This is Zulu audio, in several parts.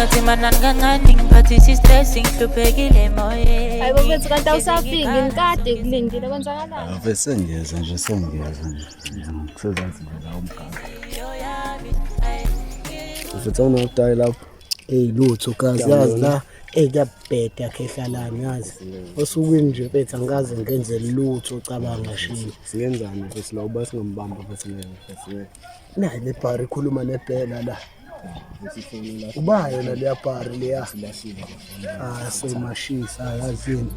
ngathi manani kancane ngiphathisa i-stress ngihluphekile emoyeni. Hayi bafethu kanti awusafiki ngikade kulindile kwenzakalani? Bese ngiyeza nje sengiyeza nje. Kusezazi la umganga. Ufethu unokutayi lapho. Lutho kazi yazi la kuyabheda khehlalana yazi. Osukwini nje mfethu angikaze ngenze lutho cabanga shini. Siyenzani bese la uba singambamba bese ngeke. Nayi le bar ikhuluma nebhela la. Uba yona le bar leya. Semashisa yazini.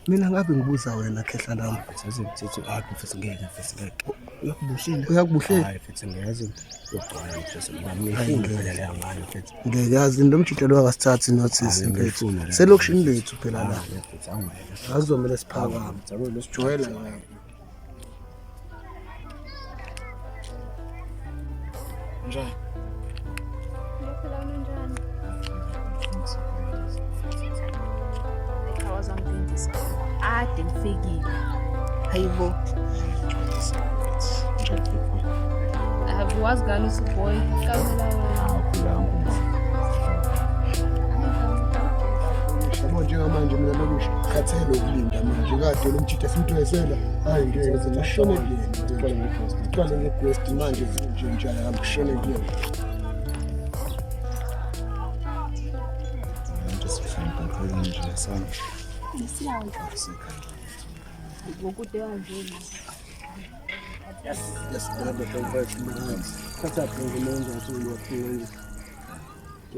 Mina ngabe ngibuza wena khehla lami. Sezimthetho akho futhi ngeke. Uyakubuhlela? Hayi futhi ngiyazi uqala futhi ngiyafuna le ngane futhi. Ngeke yazi ndomjitelo wakasithatha notice mfethu. Selokishini lethu phela la. Azomela siphakama. Sijwayela ngeke. Njani? Ade ngifikile. Hayibo. Wazi ngani uSuboy kamela wena? Yabo njengamanje mina lokusho khathele ukulinda manje kade lo mjitha simthwesela hayi ngeke ngishone kuyena ngicela ngequest manje nje njalo ngishone kuyena Ngokude kanjena. Yes, brother, congrats, man. Catch up with the man that you are feeling.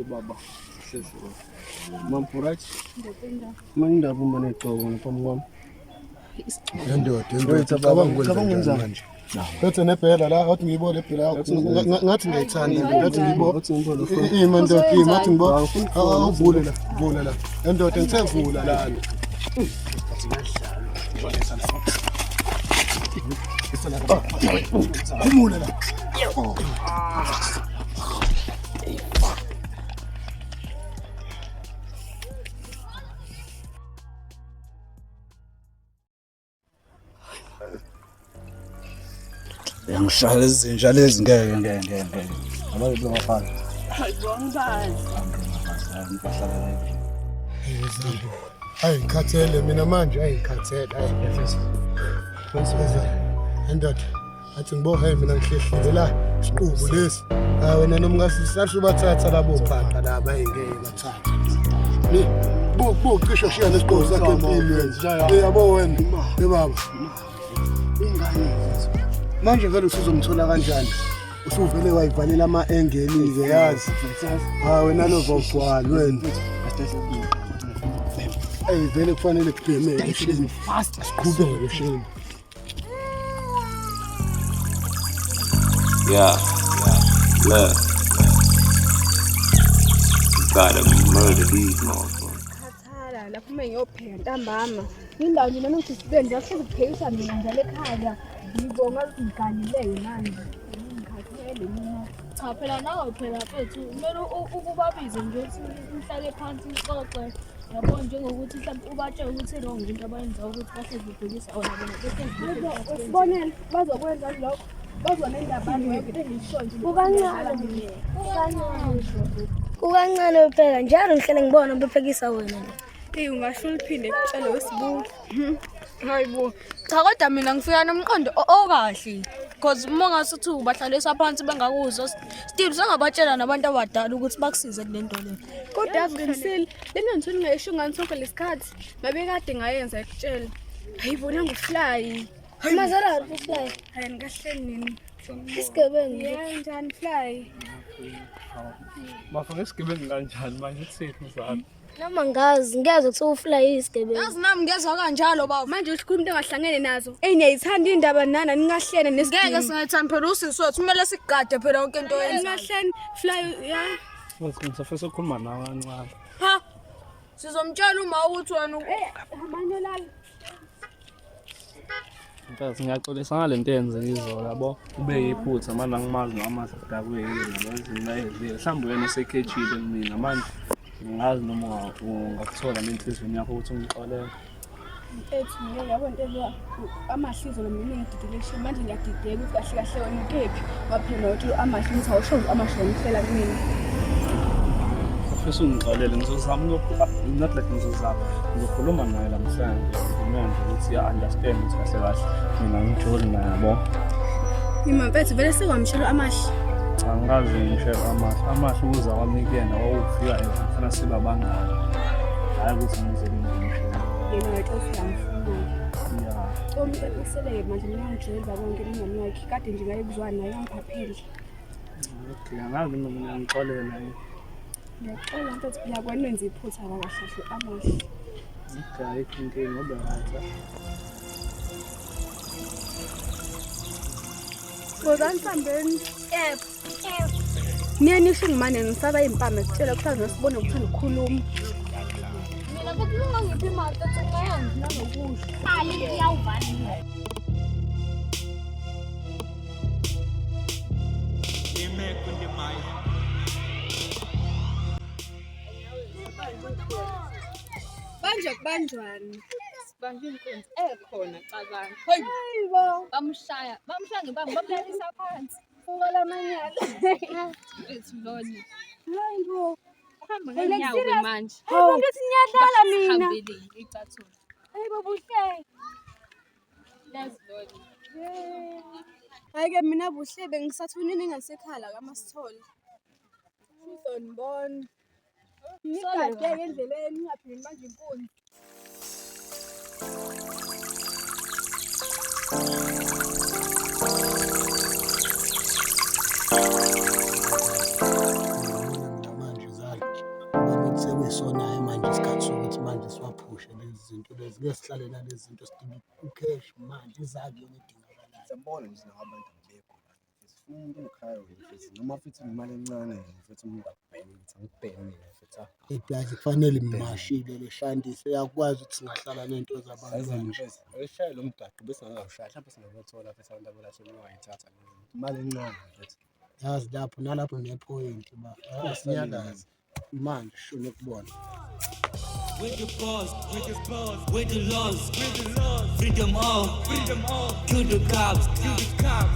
Baba, Mom, right? Mind up when I go on from one. Let's an epela, out me board epela, not in the time, not in the boat, him and the key, nothing but Bulala, and the ten fool. Yangishaya izinja lezi ngeke. Abaye bafana. Hayi ngikhathele mina manje ngikhathele Endoda athi ngibohe mina ngihlehlile la isiqubu lesi wena nomngasisasho bathatha labo phanda laba ngeke bathatha ni bo cishe shiya nesiqobo sakhe empilweni yabo wena baba ingane manje vele usizomthola kanjani usuvele wayivalela ama-engeli ke yazi wena lovogwala wena vele kufanele kubhemeke shini siqhubeke shini Yeah, look, you gotta murder these motherfuckers. Khathala lapho mengiyopheka ntambama. Indawo nje noma uthi sibenza sekuphekisa mina njalo ekhaya. Ngibonga iziganileyo manje. Ngikhathele mina. Cha phela nawe phela mfethu, kumele ukubabize nje uhlale phansi uxoxe. Yabo njengokuthi mhlawumbe ubatshele ukuthi wrong into abayenza ukuthi basezibhekisa ona bona bese sibonele bazokwenza lokho. Kukancane phela njalo ngihlele ngibona bephekisa wena. Ungasho uliphinde kucela wesibulo. Hayibo. Cha kodwa mina ngifika nomqondo okahle. Because uma ngasuthi ubahlalisa phansi bengakuzwa still sengabatshela nabantu abadala ukuthi bakusize kulento le. Kodwa aziqinisile lento ngithi ngayisho ngani sonke lesikhathi ngabe kade ngayenza ekutshela. Hayibona ngufly. Mazara ufly. Hayi ngikahleni nini. Isigebengu. Yeah, njani fly? Bafuna isigebengu kanjani manje kusethi zami? Noma ngazi ngiyeza ukuthi ufly isigebengu. Yazi nami ngezwa kanjalo baba. Manje ukhuluma into engahlangene nazo. Niyayithanda indaba nana ningahlene nesidingo. Ngeke singayithanda phela usisi wethu kumele sigade phela yonke into yenza. Ningahlene fly ya. Ngisafisa ukukhuluma nawe kancane. Ha. Sizomtshela uma ukuthi wena amanye lala. Mfethu ngiyaxolisa ngalento eyenzekile yabo ube yiphutha manje angimazi noma sidakwe yini lezinto ezile mhlawumbe wena usekhethile mina manje ngazi noma ungakuthola nenhlizweni yakho ukuthi ungixolele. Mfethu ngeke yabo into amahlizo lo mina ngididile manje ngiyadideka ukuthi kahle wena ukephi waphela uthi amahli ngithi awushozi amahli ngihlela kumina. Ufisa ungixolele ngizozama not like ngizozama ngizokhuluma naye namhlanje ngimenze ukuthi understand ukuthi kahle mina ngijoli naye yabo. Mina mfethu vele sekwamshelo amahli. Angazi ngishela amahli ukuza kwami kuyena wawufika efuna siba bangani. Hayi ukuthi ngizele yena wayethi uyamfuna. yeah. Umfethu usele manje mina ngijela bonke ingane yakhe kade nje ngayekuzwana naye ngiphapheli. Okay, angazi mina ngixolela yini. Ngiyacela mfethu uyakwazi wenza iphutha la kahle amahli. Okay, inkinga ngoba right. Ngozanhlambeni niye nisho ngimane ngisaba impama sitshela kusazi sibone ukuthi ukhuluma. Mina bekulunga ngiphi imali ecincayangi nanokusho. Hayi iyawuvala. Manje kubanjwani? Sibanje inkunzi ekhona cabanga. Hayibo. Bamshaya ngebanga bamlalisa phansi. Ungala manyala. Lethu lona. Hayibo. Uhamba ngenyawo manje. Hayibo ngithi ngiyadlala mina. Hambile icathulo. Hayibo buhle. Lethu lona. Hayi-ke mina buhle bengisathunini ngasekhala kaMasithole. Sizonibona. Ngigade endleleni ngingaphindi manje inkunzi. Manje zali ngoba sekuyisonayo manje isikhathi sokuthi manje siwaphushe lezi zinto lezi ke sihlale nalezi zinto sidinga ucash manje izaki yona idingakala. Siyabona nje abantu bekho sifuna umuntu okhaya futhi noma futhi imali encane futhi umuntu akubheke ukuthi angibheke mina futhi Ibhazi kufanele imashile leshandise yakwazi ukuthi singahlala nento zabantu ayishaya lo mgaqo bese ngawushaya mhlawumbe singakuthola futhi abantu abalashelwe wayithatha imali encane futhi yazi lapho nalapho nepoint ba sinyakaza manje shone kubona. With the boss, with the laws, freedom all, kill the cops,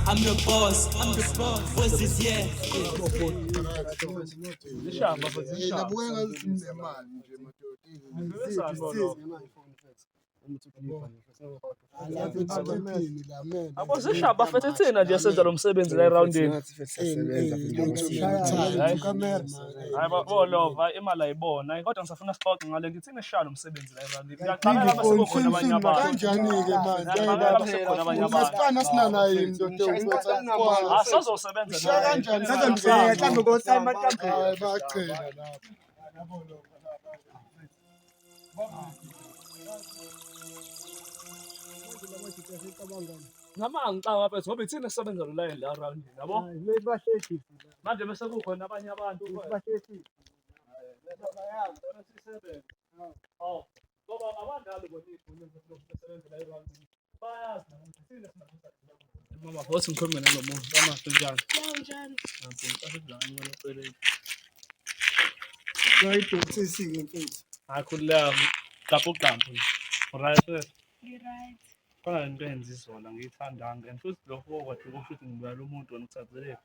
I'm the boss, boss is here. Zishamba futhi zishamba. Ngabuke ngathi sinemali nje madoda. Abo zishamba futhi thina nje senza lo msebenzi la eroundini. Hayi babolova imali ayibona kodwa ngisafuna sixoxe ngale ngithi nishaya lo msebenzi la eroundini. Ngiyaqala bese kukhona abanye abantu. Kanjani ke manje? Masifana sinanayo indoda asazosebenza nayo. Kanjani mhlawumbe ngotime maqambe bachela lapho. Noma ngicanga phela ngoba ithina sisebenza lo line la around yabo. Manje bese kukhona abanye abantu Oh, ngoba abandali kodwa isebenza la around. Bayazi ukuthi thina sinakuza. Mama bothi ngikhuluma nalo muntu amahle njani? Kanjani? Asidlanga ngolopele. Ayibhekisisi mfethu. Akhulula qaphu. Right. Ngi-right. Khona into enza izona ngiyithandanga and futhi lokho okwathi kusho ukuthi ngibulala umuntu wena ukuthatheleke.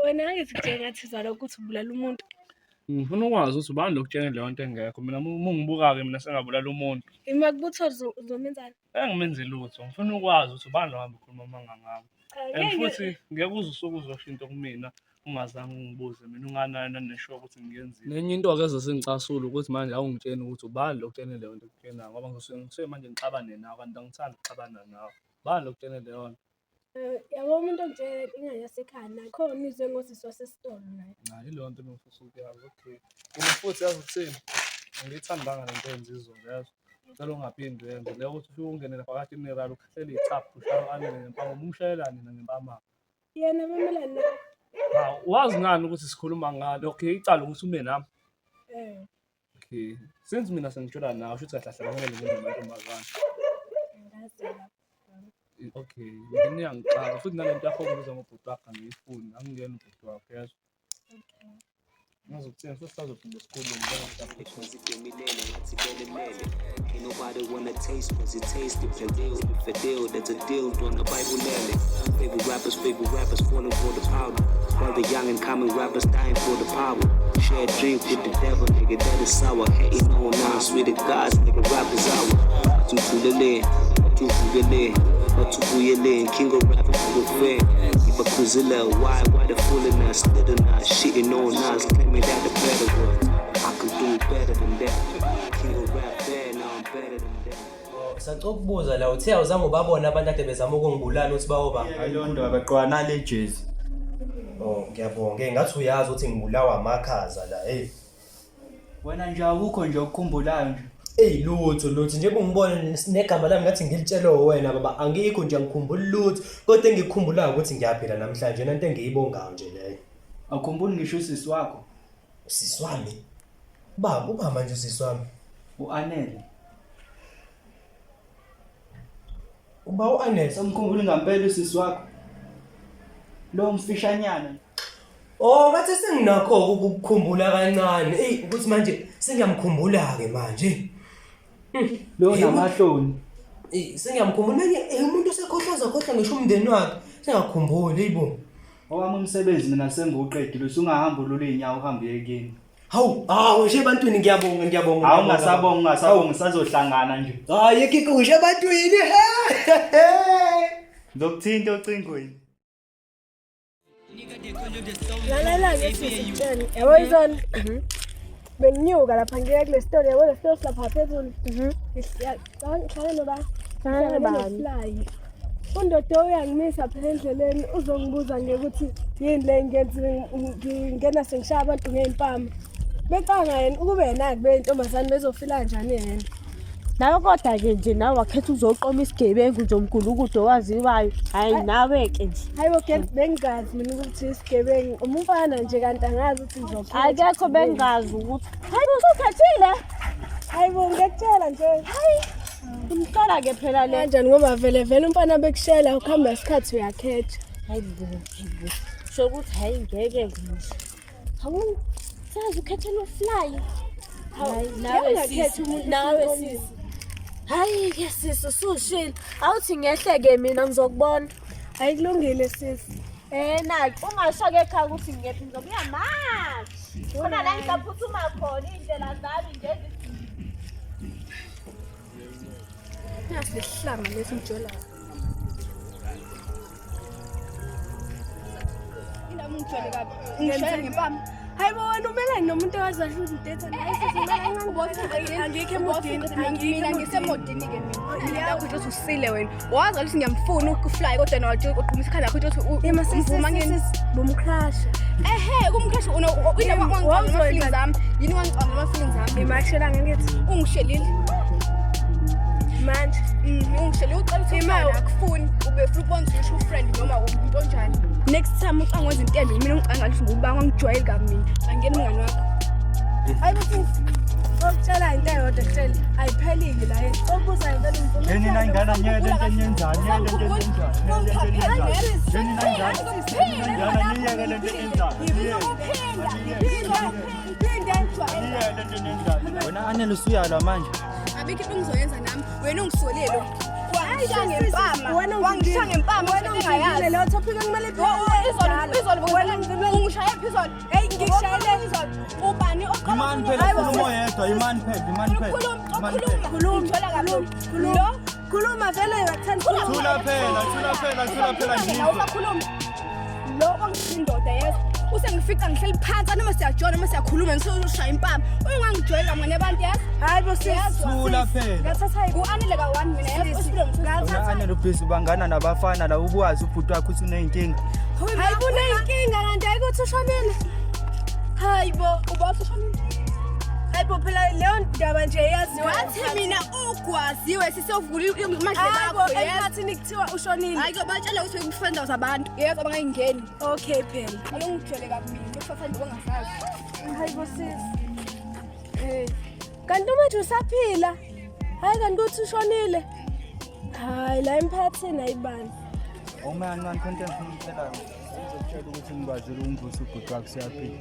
Wena ngizitshela ngathi zalo ukuthi ubulala umuntu. Ngifuna ukwazi ukuthi ubani lokutshela leyo nto engekho mina mungibuka ke mina sengabulala umuntu. Ima kubutho uzomenzana. Engimenze lutho ngifuna ukwazi ukuthi ubani lo hamba ukhuluma mangangami. And futhi ngeke uze usuku uzosho into kumina ungazange ungibuze mina unganani nesho ukuthi ngiyenzile. Nenye into ake sengicasula ukuthi manje awungitsheni ukuthi ubani lokutshela leyo nto kuthena ngoba ngisuke manje ngixabane nawe kanti angithandi ukuxabana nawe. Ubani lokutshela leyo nto? Yabo umuntu onje ingane yasekhaya nakhona izwe ngosisi wasesitolo naye. Hayi leyo nto ngifisa ukuyazi. Okay. Mina futhi yazi ukuthini? Angithandanga lento enzizo yazi. Cela ungaphindi wenze leyo ukuthi ufike ungenele phakathi neralo ukhahlele ichaphu ushaya anele ngempama umshayelani ngempama. Yena bemelana. Wazi ngani ukuthi sikhuluma ngalo? Okay, icala ukuthi ume nami. Okay. Since mina sengitshela nawe ukuthi kahle kahle kumele ngibe umantombazane. Ngazela. Okay, yini yangicala futhi nalento yakho ukuza ngobhuti wakho ngiyifuni, angingeni ubhuti wakho yazi. Okay. Ngazi kuthina sesizophinda esikoleni Ain't nobody wanna taste cause it tastes the fidel, that's a deal, don't the Bible let it. Favorite rappers falling for the powder. While the young and common rappers dying for the power. Share a drink with the devil, nigga, that is sour. Hating on now, sweet to God, nigga, rap is our. Tutulele, king of rap for the fair. Keep a kuzilla, why the fooling us, little us, shitting on us, claiming that the better one. I can do better than that. King of rap there, now I'm better than that. Sacokubuza la uthe awuzange ubabona abantu ade bezama ukungibulala uthi bawoba ayilondo abaqwa nale jezi. Ngiyabonga ngathi uyazi ukuthi ngibulawa amakhaza la wena nje awukho nje ukukhumbulayo nje lutho nje bungibona negama lami ngathi ngilitshela wena baba angikho nje ngikhumbula lutho kodwa engikukhumbulayo ukuthi ngiyaphila namhlanje nanto engiyibongayo nje leyo akukhumbuli ngisho usisi wakho usisi wami baba uba manje usisi wami uAnele uba uAnele samkhumbula ngempela usisi wakho lo mfishanyana bathi senginakho ukukhumbula kancane ukuthi manje sengiyamkhumbula ke manje lo namahloni sengiyamkhumbula manje umuntu osekhohloza ngisho umndeni wakhe sengakhumbula yibo owami umsebenzi mina sengiwuqedile usungahamba ulule inyawo uhambe yekini hawu nje ebantwini ngiyabonga ungasabonga sazohlangana nje yekho nje ebantwini ngizokuthinta ocingweni Lalela ke sisitshela yabo izona benginyuka lapha ngiya kule story yabo le story lapha phezulu ngihlala nobani undodo uyangimisa phela endleleni uzongibuza ngekuthi yini le ngenzi ngingena sengishaya abantu ngeimpama becanga yena ukube yena kube intombazane bezofila kanjani yena nawe kodwa ke nje nawe wakhetha uzoqoma isigebengu nje omgulukudo waziwayo hayi nawe ke nje hayibo ke bengazi mina ukuthi isigebengu umfana nje kanti angazi ukuthi ngizophatha akekho bengazi ukuthi hayibo usukhethile hayibo ngiyakutshela nje hayi umqala ke phela le kanjani ngoba vele umfana bekushela ukuhamba isikhathi uyakhetha hayibo sho ukuthi hayi ngeke nje hawu sazi ukhethela ufly hayi nawe sisi hayi ke sisi usushila awuthi ngehleke mina ngizokubona ayikulungile sisi nathi ungashoke ekhaya ukuthi ngiyephi ngizobuya manje khona la ngizaphuthuma khona indlela zami nje nasihlanga lesinjola indaba ngijwele kabi ngishaya ngempama hayibo wena umelani nomuntu owazasho udate angikho emodini mina ngisemodini ke mina yakho nje usile wena wazi ukuthi ngiyamfuna ukufly kodwa nawe uqhumisa ikhanda lakho ukuthi umvuma ngini bomcrasha kumcrasha indaba ngicanga zami yini ngicanga ama-feelings zami imashela ngithi ungishelile manje ungishelile uqala ukuthi imali akufuni ubefuna ukubona usho friend noma umuntu onjani next time ucanga wenza into embi mina ngicanga ukuthi ngubanga ngijwayele kabi mina angena umngani wakho hayi futhi okutshela into eyodwa hleli ayiphelile la okubuza ngempela umfundo yini nangana nyeke lento enyenzani wena Anele usuyalwa manje abikho into ngizoyenza nami wena ungisolelo wangishaya ngempama wangishaya ngempama wena ungayazi lo topic kumele izolo wena ngishaya phezulu hey ngishayele izolo ubani imani phela khuluma yedwa imani phela khuluma vele uyathanda thula phela usakhuluma lo ongisindoda yeso usengifica ngihleli phansi noma siyajona noma siyakhuluma ngisoshaya impama ungangijwayela kamanye abantu yazi hayibo thula phela ngathatha uAnele ka1 mina yazi ngathatha Anele ubhizi bangana nabafana la ubwazi ubhuti wakho uthi uneyinkinga hayibo uneyinkinga kanti ayikuthi ushonile hayibo uba ushonile hayibo phela leyo ndaba nje yazi wathi mina ugwaziwe sisovula amadlela akho yazi nikuthiwa ushonile hayi batshela ukuthi ukufenda zabantu yebo abangayingeni okay phela alongijwele kabi mina kusathanda bongasazi hayibo sis kanti umuntu usaphila hayi kanti uthi ushonile hayi la emphakathini ayibani uma kancane content ngicela bengitshela ukuthi ngibazile ungivusa ubhuti wakhe siyaphila.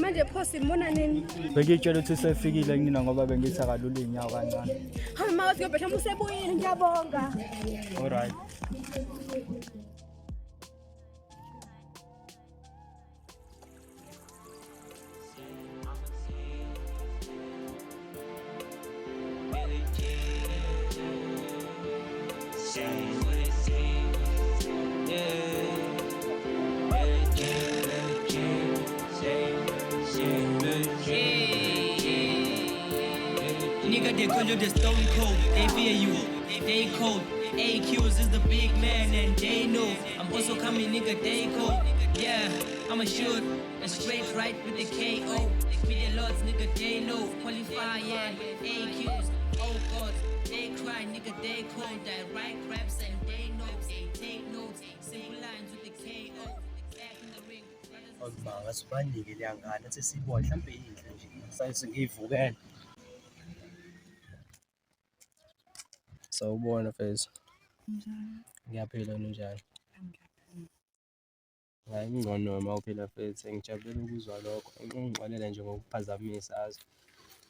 Manje pho simbona nini? Bengitshela ukuthi sefikile ngina ngoba bengithi akalule inyawo kancane. Hayi mawuthi ngiyobhesha musebuyile ngiyabonga. Alright. Nigga, they call you the stone cold. They fear you, they cold. AQs is the big man and they know. I'm also coming, nigga, they cold. Yeah, I'ma shoot a straight right with the KO. Media lords, nigga, they know. Qualify, yeah, AQs. Oh God, they cry, nigga, they cold. That right raps and they know. They take notes, simple lines with the KO. Back in the ring. Akubanga sibanike leyangane athi sibona mhlambe indle nje. Sayise ngivukele. Sawubona Fezi. Ngiyaphila njani? Hayi ngcono noma uphila Fezi, ngijabulela ukuzwa lokho. Ngixolele nje ngokuphazamisa azi.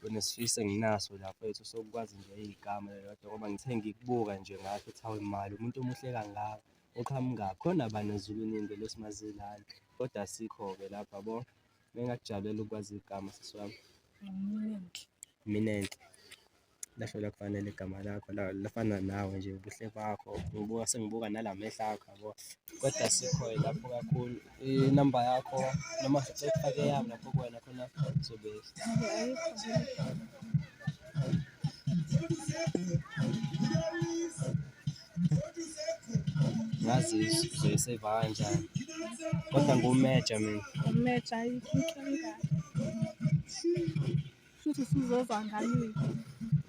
Kunesifiso enginaso lapho ethu sokwazi nje igama lelo ngoba ngithe ngikubuka nje ngakho ethi hawe imali umuntu omuhle kangaka oqhamuka khona bani ezulwini lesimazilana kodwa sikho ke lapha yabo. Bengakujabulela ukwazi igama sisiwami. Minenhle. Lahlola kufanele igama lakho lafana nawe nje ubuhle bakho ngibuka sengibuka nalamehla akho yabo kodwa sikho lapho kakhulu inamba yakho noma sifake yami lapho kuwena khona sobe ngazi uzoyisave kanjani kodwa ngumeja mina Umeja ayikho futhi sizova ngani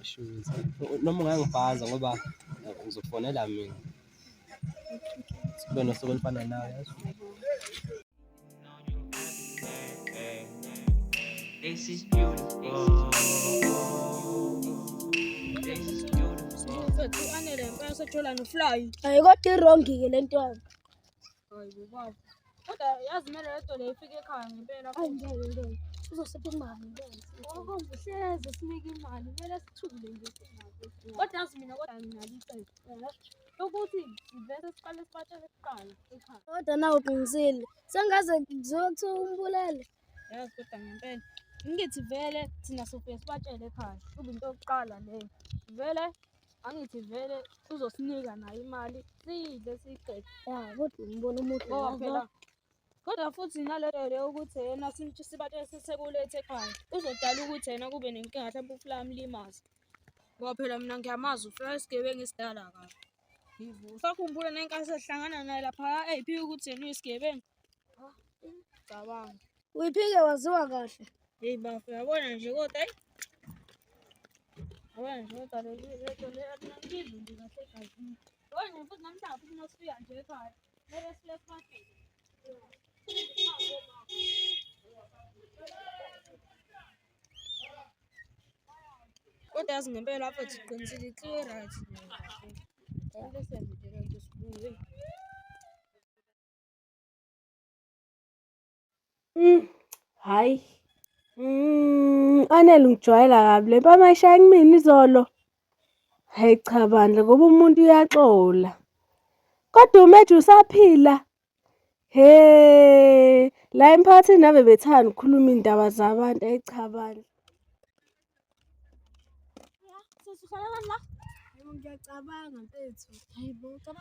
issues noma ungangibhaza ngoba ngizofonela mina sibe nosuku olufana nawe yazi. This is beautiful. This is beautiful. So anele empela sothola no fly. Hayi kodwa iwrong ke lento yakho. Hayi baba. Kodwa yazi mele lento le ifike ekhaya ngempela. Hayi ngeke. Uzosepha imali ngeke. Okombe hleze sinike imali mele sithule nje singabe. Kodwa yazi mina kodwa ngingalicela. Ukuthi sivese siqale siphathe kuqala ekhaya. Kodwa nawe uqinisile. Sengaze ngizothi umbulele. Yazi kodwa ngempela. Ngithi vele thina sofike sibatshele ekhaya. Kube into yokuqala leyo. Vele angithi vele uzosinika nayo imali. Sidle siqede. Ya kodwa ngibona umuntu ngoba phela kodwa futhi nalelo le ukuthi yena sithi sibathe sisekulethe ekhaya uzodala ukuthi yena kube nenkinga mhlawumbe ufly mlimazi ngoba phela mina ngiyamazi ufly isigebengu esidala kabi yivu sakhumbula nenkathi ehlangana naye lapha AP ukuthi yena uyisigebengu cabanga uyiphike waziwa kahle hey bafu yabona nje kodwa abana nje kodwa le atinangivu nje kahle kahle wena futhi namhlanje futhi nasifika nje ekhaya mele silefathe kodwa yazi ngempela lapho siqinisile clear right bese ngidela nje sibuye Hayi anele ngijwayela kabi le mpamashaya kumina izolo hayi cha bandla ngoba umuntu uyaxola kodwa umeje usaphila he la emphakathini ave bethanda ukukhuluma indaba zabantu echabani ngiyacabanga mfethu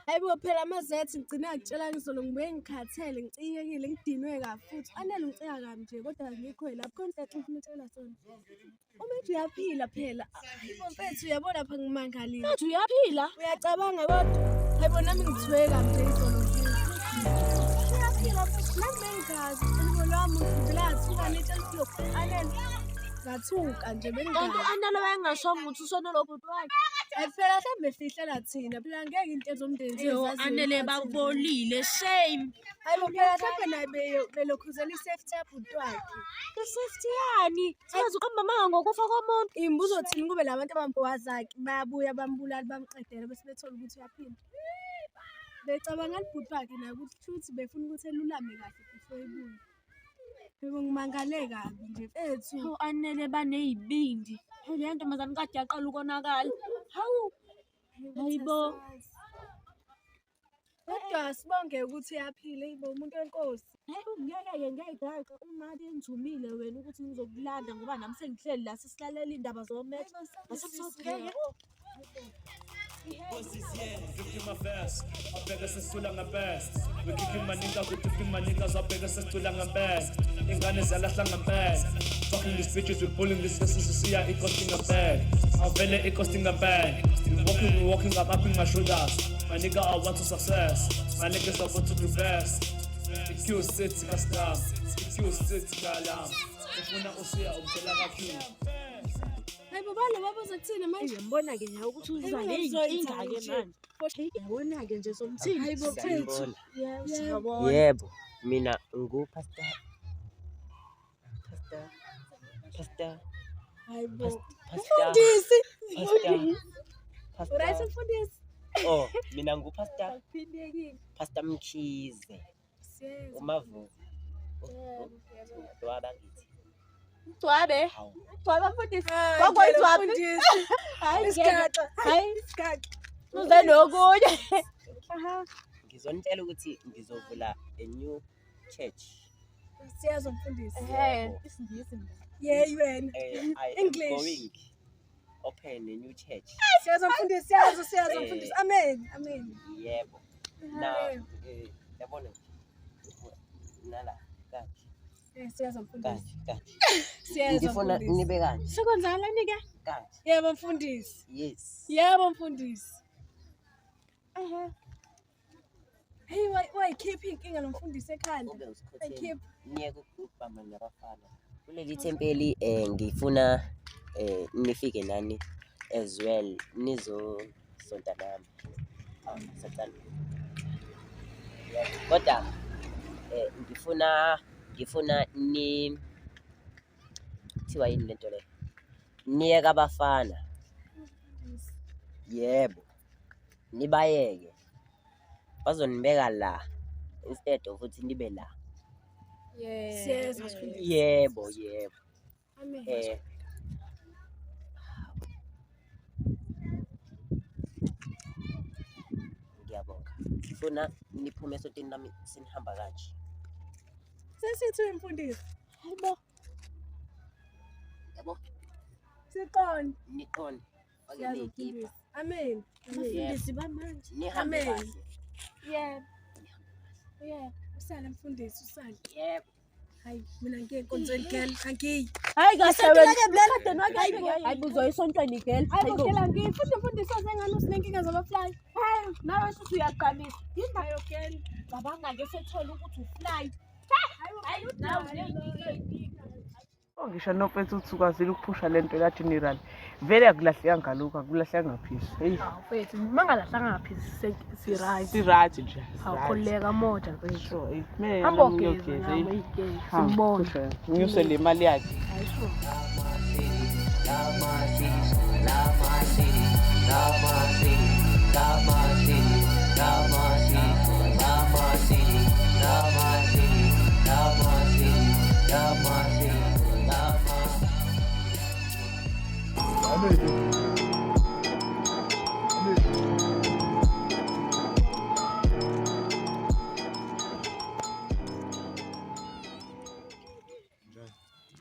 hayibo phela amazethe ngigcina ngitshela ngizolo ngibuye ngikhathele ngicikekile ngidinwe kabi futhi anele ngicika kabi nje kodwa ngikho lapho konke ngifuna ukutshela sona umeje uyaphila phela hayibo mfethu uyabona lapha ngimangalile Mfethu uyaphila uyacabanga kodwa hayibo nami ngithiwe kabi nje izolo uyaphila mfethu nami bengazi ulibo lwami ngivela athuka netshela anele ngathuka nje bengazi kanti anele wayengashongo ukuthi usonelo bhuti wakhe phela mhlambe fihlela thina phela ngeke into ezomndeni zizazi anele babolile shame hayibo phela mhlambe naye belokhuzela i-safety yabhuti wakhe i-safety yani sazi uqamba manga ngokufa komuntu imbuzo thini kube labantu abambowa zakhe bayabuya bambulala bamqedela bese bethola ukuthi uyaphila becabanga libhuti wakhe naye ukuthi futhi befuna ukuthi elulame kahle before ebuye. Yebo ngimangale kabi nje mfethu. Hawu anele baney'bindi. Hawu leyo ntombazane kade yaqala ukonakala. Hawu. Hayibo. Kodwa sibonge ukuthi yaphila yibo umuntu wenkosi. Ngeke ngegaqa uma benzumile wena ukuthi ngizokulanda ngoba nami sengihleli la sisilalela indaba zometha. Asikusopheke. Give my best. I beg us to lang ang best. We kicking my nigga, we kicking my niggas. I beg us to lang ang best. Ingane zalas lang ang best. Fucking these bitches, we pulling this business to see it costing a bag. I'll vele it costing a bag. We walking, I'm upping my shoulders. My nigga, I want to success. My niggas, I want to do best. The Q sits in a star. The Q sits in a lamb. If we're not here, I'm telling you. Hayi baba baba uzothina manje ngibona ke nje ukuthi uza ney'nkinga ke manje. Ngibona ke nje somthini. Hayi bo mfethu. Yebo, mina ngupastor. Hayi bo. Mfundisi. Uright mfundisi. Oh, mina ngupastor. Pastor Mkhize. Umavuvu. Dwaba ngithi. Dwabe. Dwaba mfundisi. Kwakwayizwaphi? Hayi isikhaqa. Hayi isikhaqa. Uze nokunye. Ngizonitshela ukuthi ngizovula a new church. Siyazo mfundisi. Isingisi. Yeah, wena. English. Going open a new church. Siyazo mfundisi, siyazo mfundisi. Amen. Yebo. Na yabona. Nala kathi. Siyazo mfundisi. Kathi. Siyazo ngifuna mfundisi. nibe kanje. Sekwenzala nike? Kathi. Yebo mfundisi. Yes. Yebo mfundisi. Hey, why keep inkinga nomfundisi ekhanda? Keep Niye kubamba nabafana. Kuleli thempeli ngifuna nifike nani as well nizo sonta nami. Satan. Kodwa ngifuna ni thiwa yini lento le. Niye kabafana. Yebo. Nibayeke. Bazonibeka la instead of ukuthi nibe la. Siyazo mfundisi. Yebo. Amen. Ngiyabonga. Ngifuna niphume esotini nami sinihamba kanje. Sesithi mfundisi. Yebo. Siqonde. Niqonde. Siyazo mfundisi. Amen. Abafundisi bamanje. Nihambe Amen. kahle. Yeah. Usale mfundisi usale. Yebo. Hayi mina ngiyenkonzweni girl angiyi. Hayi kahle wena. Hayi buzoyisontweni girl. Hayi ngicela ngifuthi mfundisi ozengani usinenkinga zabafly. Hayi nawe suthi uyaqalisa. Hayi girl. Cabanga ke sethola ukuthi ufly. Hayi Ngisho nofethu ukuthi ukwazile ukuphusha lento la general. Vele akulahleka ngalokho, akulahleka ngaphisi. Hey. Mfethu mangalahlanga ngaphisi si-right. Si-right nje. Awukholeka moja mfethu. Sure. Mina Ambogeza simbona. Ngiyuse le mali yakhe. Hayi sure.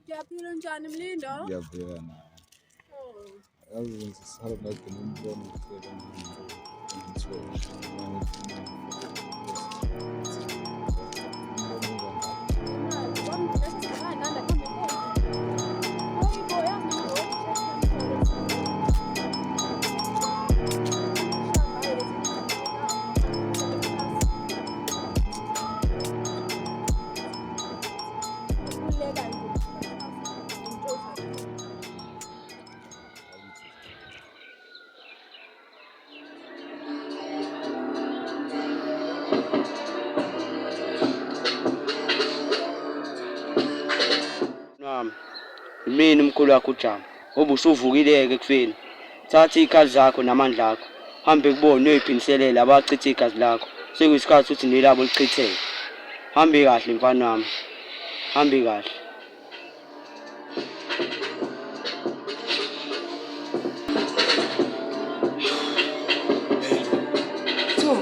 Ngiyaphila njani Mlindo? Ngiyaphila nawe. Yazi ngisisala ngade nombono ukufika Mina umkhulu wakho uJama, ubusuvukileke kufeni. Thatha ikhali zakho namandla akho. Hambe kubona uyoyiphiniselela abachitha igazi lakho. Sekuyisikhathi ukuthi nelabo lichitheke. Hambe kahle mfana wami. Hambe kahle.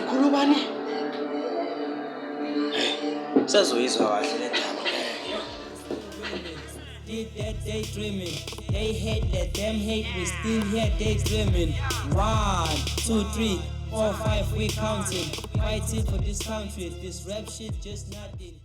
Khulubani. Sazoyizwa kahle le ndaba. Did that daydreaming. They hate, let them hate, we still here daydreaming. 1, 2, 3, 4, 5, we counting. Fighting for this country, this rap shit just nothing.